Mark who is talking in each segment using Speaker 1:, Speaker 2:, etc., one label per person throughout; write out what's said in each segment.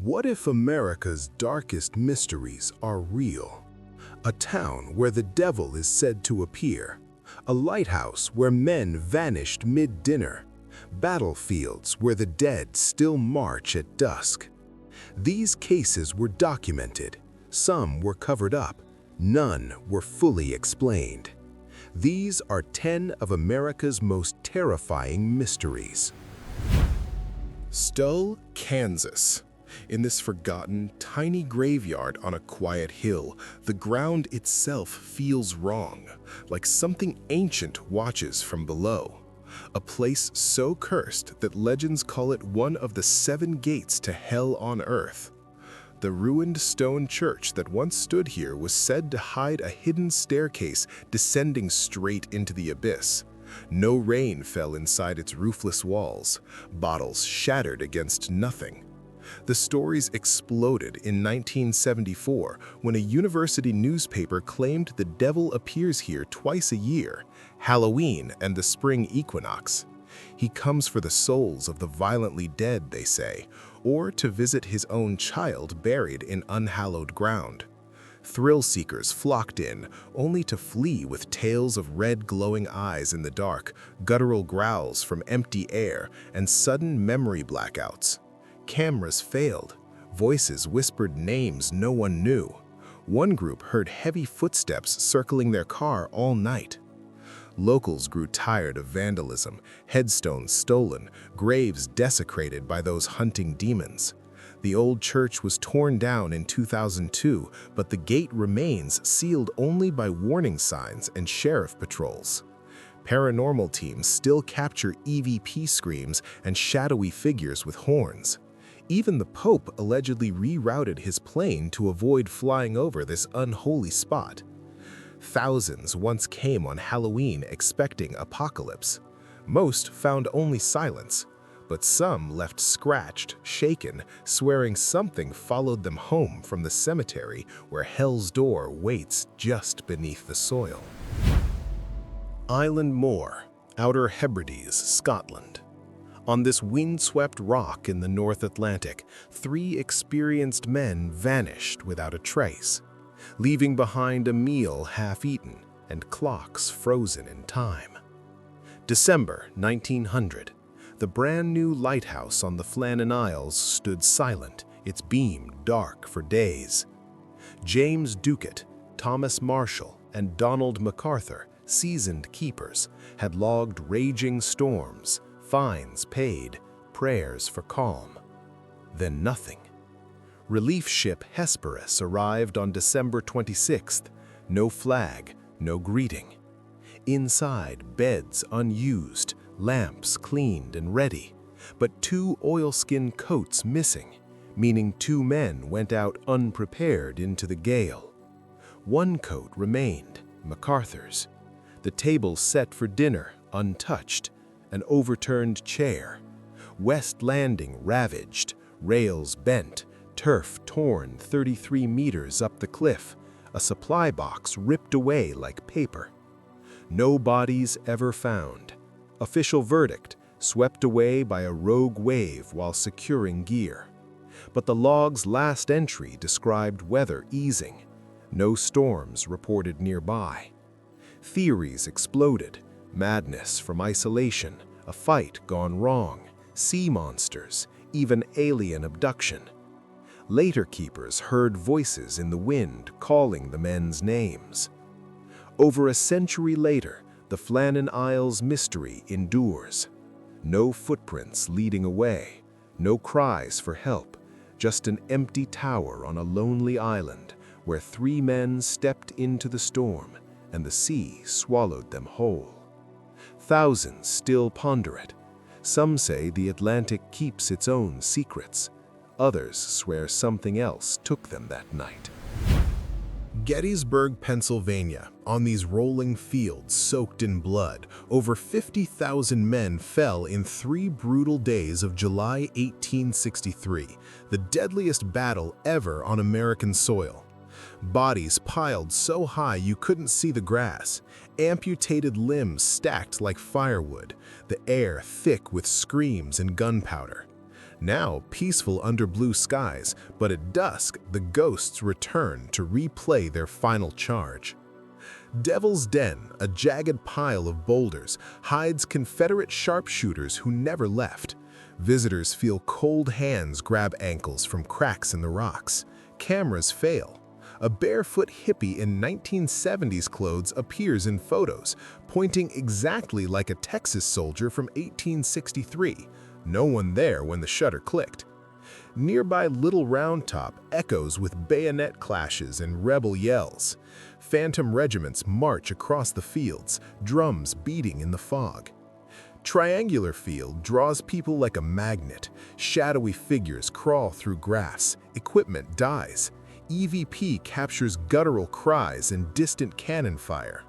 Speaker 1: What if America's darkest mysteries are real? A town where the devil is said to appear, a lighthouse where men vanished mid-dinner, battlefields where the dead still march at dusk. These cases were documented, some were covered up, none were fully explained. These are 10 of America's most terrifying mysteries.
Speaker 2: Stull, Kansas. In this forgotten, tiny graveyard on a quiet hill, the ground itself feels wrong, like something ancient watches from below. A place so cursed that legends call it one of the 7 gates to hell on earth. The ruined stone church that once stood here was said to hide a hidden staircase descending straight into the abyss. No rain fell inside its roofless walls, bottles shattered against nothing. The stories exploded in 1974 when a university newspaper claimed the devil appears here twice a year, Halloween and the spring equinox. He comes for the souls of the violently dead, they say, or to visit his own child buried in unhallowed ground. Thrill-seekers flocked in, only to flee with tales of red glowing eyes in the dark, guttural growls from empty air, and sudden memory blackouts. Cameras failed. Voices whispered names no one knew. One group heard heavy footsteps circling their car all night. Locals grew tired of vandalism, headstones stolen, graves desecrated by those hunting demons. The old church was torn down in 2002, but the gate remains sealed only by warning signs and sheriff patrols. Paranormal teams still capture EVP screams and shadowy figures with horns. Even the Pope allegedly rerouted his plane to avoid flying over this unholy spot. Thousands once came on Halloween expecting apocalypse. Most found only silence, but some left scratched, shaken, swearing something followed them home from the cemetery where Hell's Door waits just beneath the soil. Island Moor, Outer Hebrides, Scotland. On this windswept rock in the North Atlantic, 3 experienced men vanished without a trace, leaving behind a meal half-eaten and clocks frozen in time. December 1900. The brand-new lighthouse on the Flannan Isles stood silent, its beam dark for days. James Ducat, Thomas Marshall, and Donald MacArthur, seasoned keepers, had logged raging storms, fines paid, prayers for calm. Then nothing. Relief ship Hesperus arrived on December 26th. No flag, no greeting. Inside, beds unused, lamps cleaned and ready, but 2 oilskin coats missing, meaning 2 men went out unprepared into the gale. 1 coat remained, MacArthur's. The table set for dinner, untouched. An overturned chair. West Landing ravaged, rails bent, turf torn 33 meters up the cliff, a supply box ripped away like paper. No bodies ever found. Official verdict, swept away by a rogue wave while securing gear. But the log's last entry described weather easing. No storms reported nearby. Theories exploded. Madness from isolation, a fight gone wrong, sea monsters, even alien abduction. Later keepers heard voices in the wind calling the men's names. Over a century later, the Flannan Isles mystery endures. No footprints leading away, no cries for help, just an empty tower on a lonely island where 3 men stepped into the storm and the sea swallowed them whole. Thousands still ponder it. Some say the Atlantic keeps its own secrets. Others swear something else took them that night. Gettysburg, Pennsylvania. On these rolling fields soaked in blood, over 50,000 men fell in 3 brutal days of July 1863, the deadliest battle ever on American soil. Bodies piled so high you couldn't see the grass, amputated limbs stacked like firewood, the air thick with screams and gunpowder. now peaceful under blue skies, but at dusk, the ghosts return to replay their final charge. Devil's Den, a jagged pile of boulders, hides Confederate sharpshooters who never left. Visitors feel cold hands grab ankles from cracks in the rocks. Cameras fail. A barefoot hippie in 1970s clothes appears in photos, pointing exactly like a Texas soldier from 1863. No one there when the shutter clicked. Nearby Little Round Top echoes with bayonet clashes and rebel yells. Phantom regiments march across the fields, drums beating in the fog. Triangular Field draws people like a magnet. Shadowy figures crawl through grass. Equipment dies. EVP captures guttural cries and distant cannon fire.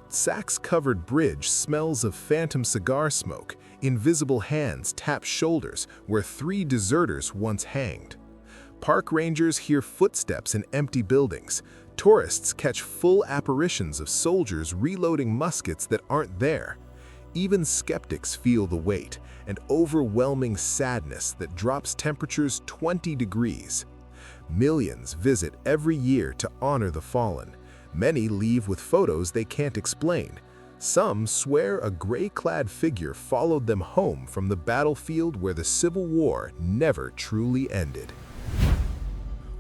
Speaker 2: Sacks-covered bridge smells of phantom cigar smoke. Invisible hands tap shoulders where 3 deserters once hanged. Park rangers hear footsteps in empty buildings. Tourists catch full apparitions of soldiers reloading muskets that aren't there. Even skeptics feel the weight, an overwhelming sadness that drops temperatures 20 degrees. Millions visit every year to honor the fallen. Many leave with photos they can't explain. Some swear a gray-clad figure followed them home from the battlefield where the Civil War never truly ended.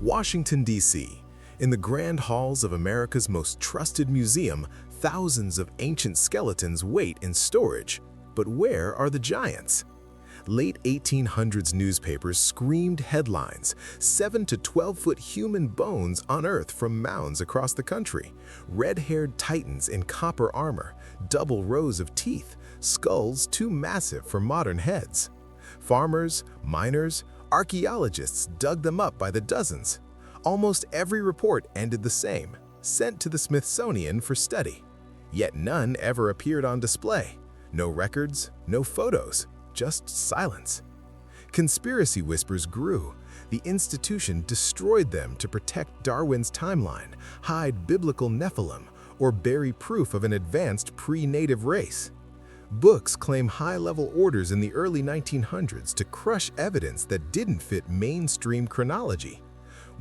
Speaker 2: Washington, D.C. In the grand halls of America's most trusted museum, thousands of ancient skeletons wait in storage. But where are the giants? Late 1800s newspapers screamed headlines, 7 to 12-foot human bones unearthed from mounds across the country, red-haired titans in copper armor, double rows of teeth, skulls too massive for modern heads. Farmers, miners, archaeologists dug them up by the dozens. Almost every report ended the same, sent to the Smithsonian for study. Yet none ever appeared on display. No records, no photos. Just silence. Conspiracy whispers grew. The institution destroyed them to protect Darwin's timeline, hide biblical Nephilim, or bury proof of an advanced pre-native race. Books claim high-level orders in the early 1900s to crush evidence that didn't fit mainstream chronology.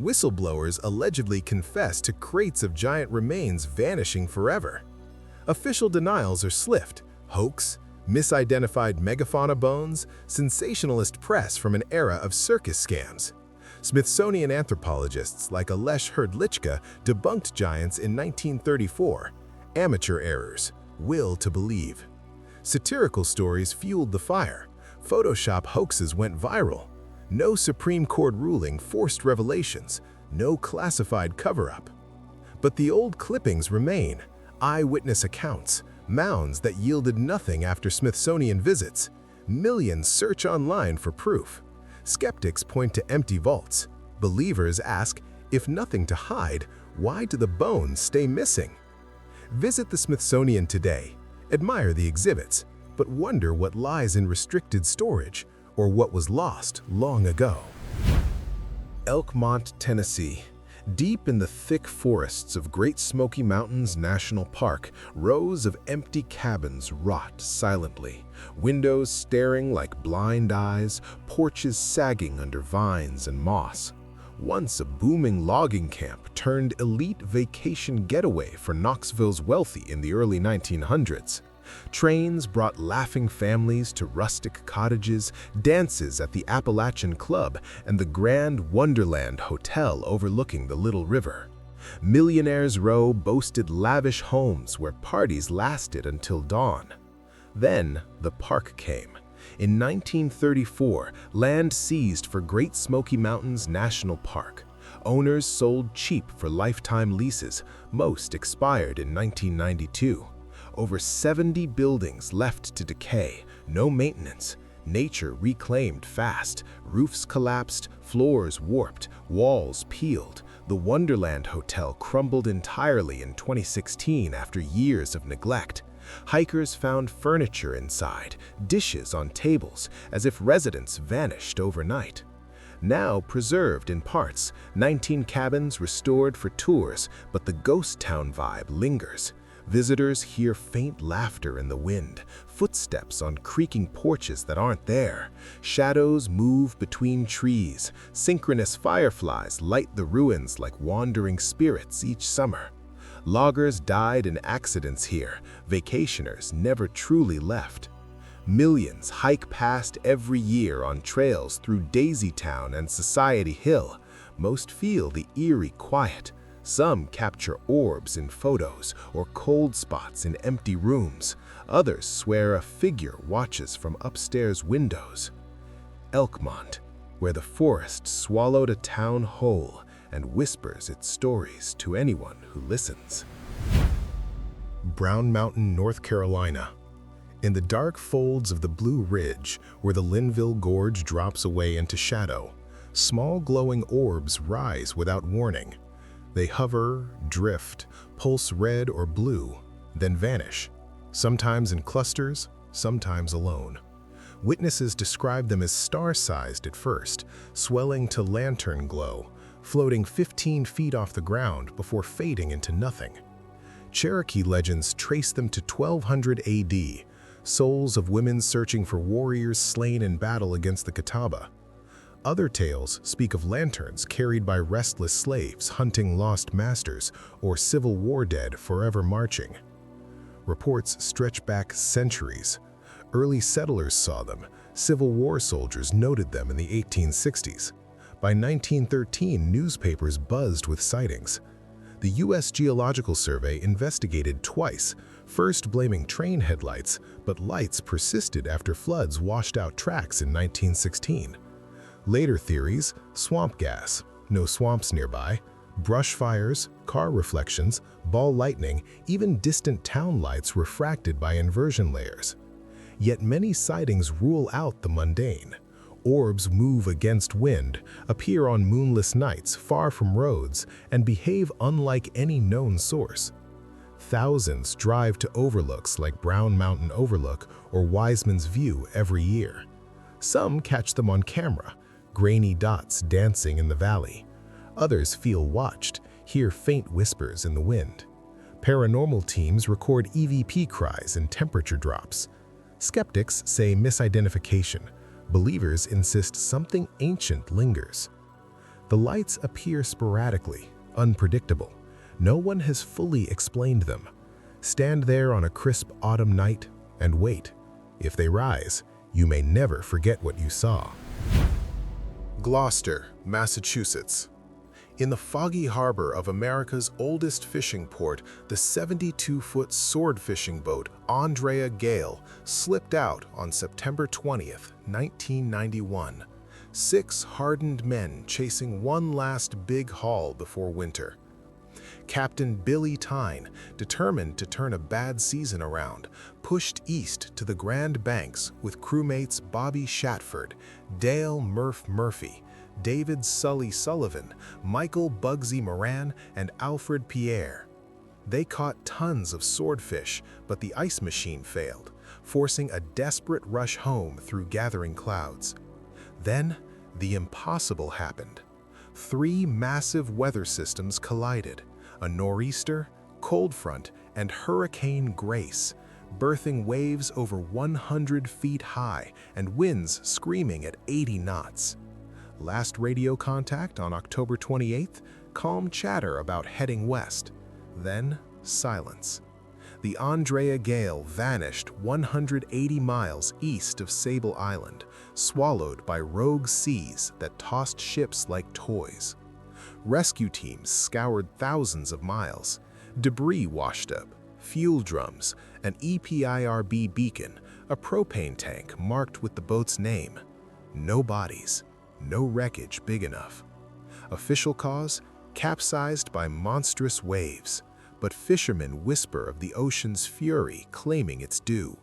Speaker 2: Whistleblowers allegedly confessed to crates of giant remains vanishing forever. Official denials are swift: hoax, misidentified megafauna bones, sensationalist press from an era of circus scams. Smithsonian anthropologists like Alesh Herdlichka debunked giants in 1934. Amateur errors, will to believe. Satirical stories fueled the fire. Photoshop hoaxes went viral. No Supreme Court ruling forced revelations, no classified cover-up. But the old clippings remain, eyewitness accounts, mounds that yielded nothing after Smithsonian visits. Millions search online for proof. Skeptics point to empty vaults. Believers ask, if nothing to hide, why do the bones stay missing? Visit the Smithsonian today, admire the exhibits, but wonder what lies in restricted storage or what was lost long ago. Elkmont, Tennessee. Deep in the thick forests of Great Smoky Mountains National Park, rows of empty cabins rot silently, windows staring like blind eyes, porches sagging under vines and moss. Once a booming logging camp turned elite vacation getaway for Knoxville's wealthy in the early 1900s. Trains brought laughing families to rustic cottages, dances at the Appalachian Club, and the Grand Wonderland Hotel overlooking the Little River. Millionaire's Row boasted lavish homes where parties lasted until dawn. Then the park came. In 1934, land seized for Great Smoky Mountains National Park. Owners sold cheap for lifetime leases, most expired in 1992. Over 70 buildings left to decay, no maintenance. Nature reclaimed fast, roofs collapsed, floors warped, walls peeled. The Wonderland Hotel crumbled entirely in 2016 after years of neglect. Hikers found furniture inside, dishes on tables, as if residents vanished overnight. Now preserved in parts, 19 cabins restored for tours, but the ghost town vibe lingers.
Speaker 1: Visitors hear faint laughter in the wind, footsteps on creaking porches that aren't there. Shadows move between trees. Synchronous fireflies light the ruins like wandering spirits each summer. Loggers died in accidents here. Vacationers never truly left. Millions hike past every year on trails through Daisytown and Society Hill. Most feel the eerie quiet. Some capture orbs in photos or cold spots in empty rooms. Others swear a figure watches from upstairs windows. Elkmont, where the forest swallowed a town whole and whispers its stories to anyone who listens.
Speaker 2: Brown Mountain, North Carolina. In the dark folds of the Blue Ridge, where the Linville Gorge drops away into shadow, small glowing orbs rise without warning. They hover, drift, pulse red or blue, then vanish, sometimes in clusters, sometimes alone. Witnesses describe them as star-sized at first, swelling to lantern glow, floating 15 feet off the ground before fading into nothing. Cherokee legends trace them to 1200 AD, souls of women searching for warriors slain in battle against the Catawba. Other tales speak of lanterns carried by restless slaves hunting lost masters or Civil War dead forever marching. Reports stretch back centuries. Early settlers saw them. Civil War soldiers noted them in the 1860s. By 1913, newspapers buzzed with sightings. The U.S. Geological Survey investigated twice, first blaming train headlights, but lights persisted after floods washed out tracks in 1916. Later theories, swamp gas, no swamps nearby, brush fires, car reflections, ball lightning, even distant town lights refracted by inversion layers. Yet many sightings rule out the mundane. Orbs move against wind, appear on moonless nights far from roads, and behave unlike any known source. Thousands drive to overlooks like Brown Mountain Overlook or Wiseman's View every year. Some catch them on camera, grainy dots dancing in the valley. Others feel watched, hear faint whispers in the wind. Paranormal teams record EVP cries and temperature drops. Skeptics say misidentification. Believers insist something ancient lingers. The lights appear sporadically, unpredictable. No one has fully explained them. Stand there on a crisp autumn night and wait. If they rise, you may never forget what you saw. Gloucester, Massachusetts. In the foggy harbor of America's oldest fishing port, the 72-foot sword fishing boat Andrea Gale slipped out on September 20th, 1991. 6 hardened men chasing one last big haul before winter. Captain Billy Tyne, determined to turn a bad season around, pushed east to the Grand Banks with crewmates Bobby Shatford, Dale Murph Murphy, David Sully Sullivan, Michael Bugsy Moran, and Alfred Pierre. They caught tons of swordfish, but the ice machine failed, forcing a desperate rush home through gathering clouds. Then, the impossible happened. 3 massive weather systems collided: a nor'easter, cold front, and Hurricane Grace, birthing waves over 100 feet high and winds screaming at 80 knots. Last radio contact on October 28th, calm chatter about heading west. Then, silence. The Andrea Gale vanished 180 miles east of Sable Island, swallowed by rogue seas that tossed ships like toys. Rescue teams scoured thousands of miles. Debris washed up, fuel drums, an EPIRB beacon, a propane tank marked with the boat's name. No bodies. No wreckage big enough. Official cause? Capsized by monstrous waves, but fishermen whisper of the ocean's fury claiming its due.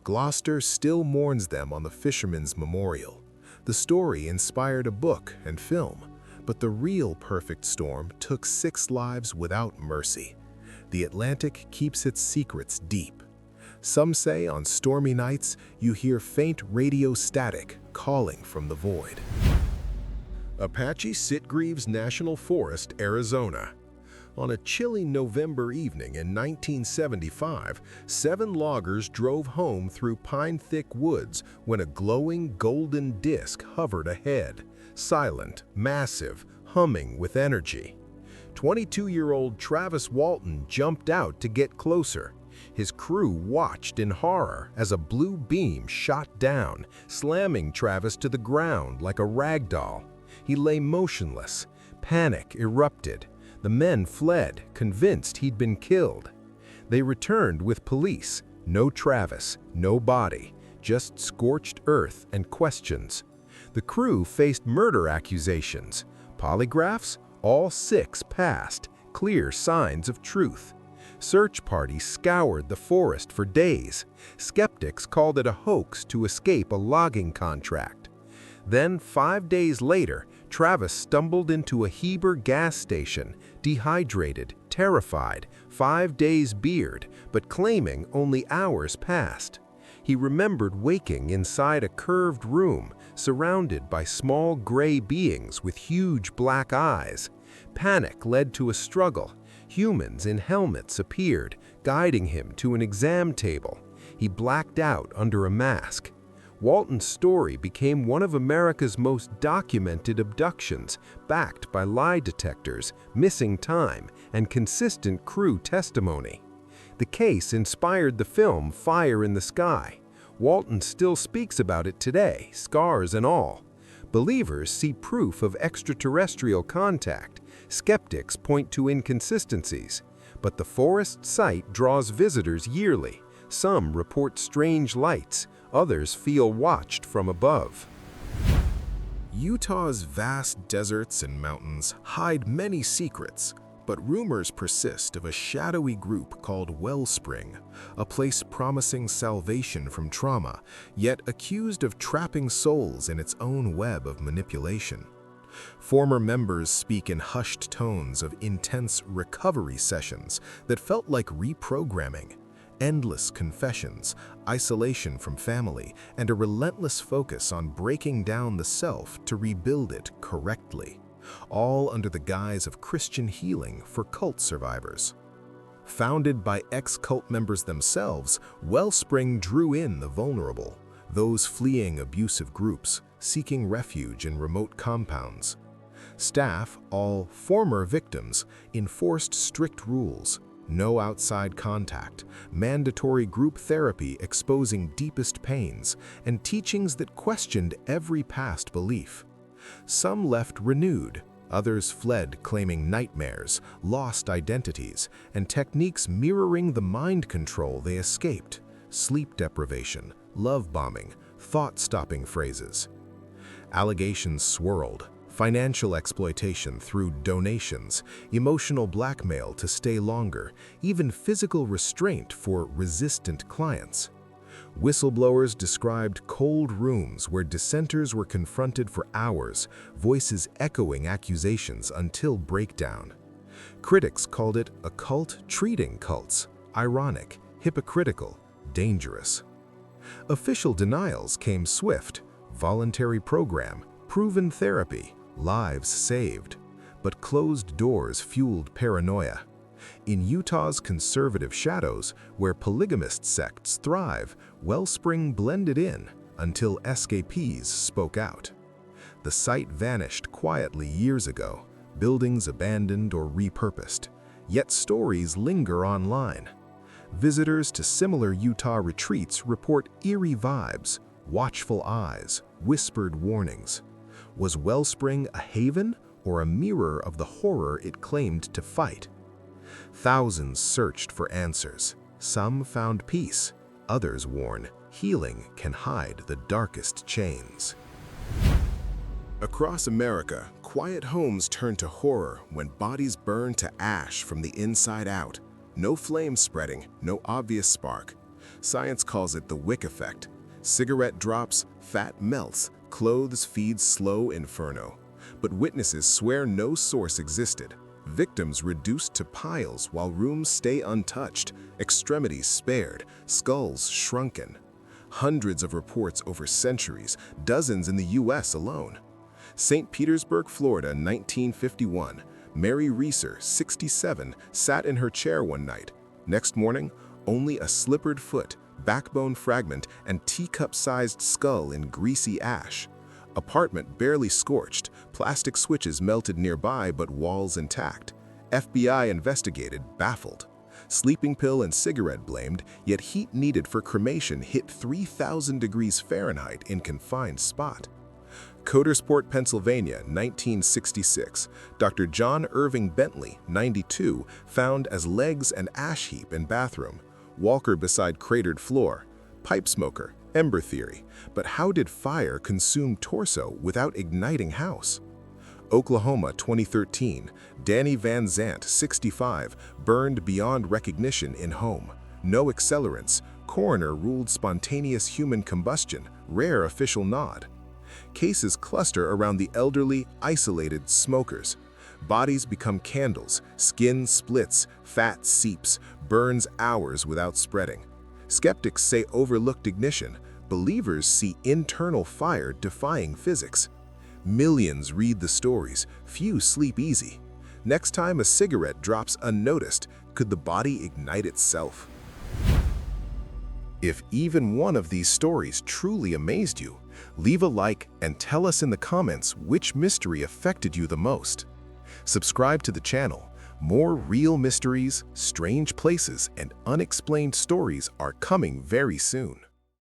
Speaker 2: Gloucester still mourns them on the Fisherman's Memorial. The story inspired a book and film, but the real perfect storm took 6 lives without mercy. The Atlantic keeps its secrets deep. Some say on stormy nights you hear faint radio static calling from the void. Apache Sitgreaves National Forest, Arizona. On a chilly November evening in 1975, 7 loggers drove home through pine-thick woods when a glowing golden disk hovered ahead, silent, massive, humming with energy. 22-year-old Travis Walton jumped out to get closer. His crew watched in horror as a blue beam shot down, slamming Travis to the ground like a rag doll. He lay motionless. Panic erupted. The men fled, convinced he'd been killed. They returned with police. No Travis, no body, just scorched earth and questions. The crew faced murder accusations. Polygraphs? All 6 passed, clear signs of truth. Search parties scoured the forest for days. Skeptics called it a hoax to escape a logging contract. Then, 5 days later, Travis stumbled into a Heber gas station, dehydrated, terrified, 5 days beard, but claiming only hours passed. He remembered waking inside a curved room, surrounded by small gray beings with huge black eyes. Panic led to a struggle. Humans in helmets appeared, guiding him to an exam table. He blacked out under a mask. Walton's story became one of America's most documented abductions, backed by lie detectors, missing time, and consistent crew testimony. The case inspired the film Fire in the Sky. Walton still speaks about it today, scars and all. Believers see proof of extraterrestrial contact. Skeptics point to inconsistencies. But the forest site draws visitors yearly. Some report strange lights. Others feel watched from above.
Speaker 1: Utah's vast deserts and mountains hide many secrets, but rumors persist of a shadowy group called Wellspring, a place promising salvation from trauma, yet accused of trapping souls in its own web of manipulation. Former members speak in hushed tones of intense recovery sessions that felt like reprogramming. Endless confessions, isolation from family, and a relentless focus on breaking down the self to rebuild it correctly, all under the guise of Christian healing for cult survivors. Founded by ex-cult members themselves, Wellspring drew in the vulnerable, those fleeing abusive groups, seeking refuge in remote compounds. Staff, all former victims, enforced strict rules. No outside contact, mandatory group therapy exposing deepest pains, and teachings that questioned every past belief. Some left renewed, others fled claiming nightmares, lost identities, and techniques mirroring the mind control they escaped: sleep deprivation, love bombing, thought-stopping phrases. Allegations swirled. Financial exploitation through donations, emotional blackmail to stay longer, even physical restraint for resistant clients. Whistleblowers described cold rooms where dissenters were confronted for hours, voices echoing accusations until breakdown. Critics called it a cult treating cults, ironic, hypocritical, dangerous. Official denials came swift: voluntary program, proven therapy, lives saved. But closed doors fueled paranoia. In Utah's conservative shadows, where polygamist sects thrive, Wellspring blended in until escapees spoke out. The site vanished quietly years ago, buildings abandoned or repurposed, yet stories linger online. Visitors to similar Utah retreats report eerie vibes, watchful eyes, whispered warnings. Was Wellspring a haven or a mirror of the horror it claimed to fight? Thousands searched for answers. Some found peace. Others warn, healing can hide the darkest chains. Across America, quiet homes turn to horror when bodies burn to ash from the inside out. No flame spreading, no obvious spark. Science calls it the wick effect. Cigarette drops, fat melts, clothes feed slow inferno. But witnesses swear no source existed. Victims reduced to piles while rooms stay untouched, extremities spared, skulls shrunken. Hundreds of reports over centuries, dozens in the US alone. St. Petersburg, Florida, 1951. Mary Reeser, 67, sat in her chair one night. Next morning, only a slippered foot, backbone fragment, and teacup-sized skull in greasy ash. Apartment barely scorched, plastic switches melted nearby but walls intact. FBI investigated, baffled. Sleeping pill and cigarette blamed, yet heat needed for cremation hit 3,000 degrees Fahrenheit in confined spot. Codersport, Pennsylvania, 1966. Dr. John Irving Bentley, 92, found as legs and ash heap in bathroom. Walker beside cratered floor. Pipe smoker, ember theory. But how did fire consume torso without igniting house? Oklahoma, 2013. Danny Van Zant, 65, burned beyond recognition in home. No accelerants. Coroner ruled spontaneous human combustion, rare official nod. Cases cluster around the elderly, isolated smokers. Bodies become candles, skin splits, fat seeps, burns hours without spreading. Skeptics say overlooked ignition. Believers see internal fire defying physics. Millions read the stories, few sleep easy. Next time a cigarette drops unnoticed, could the body ignite itself? If even one of these stories truly amazed you, leave a like and tell us in the comments which mystery affected you the most. Subscribe to the channel. More real mysteries, strange places, and unexplained stories are coming very soon.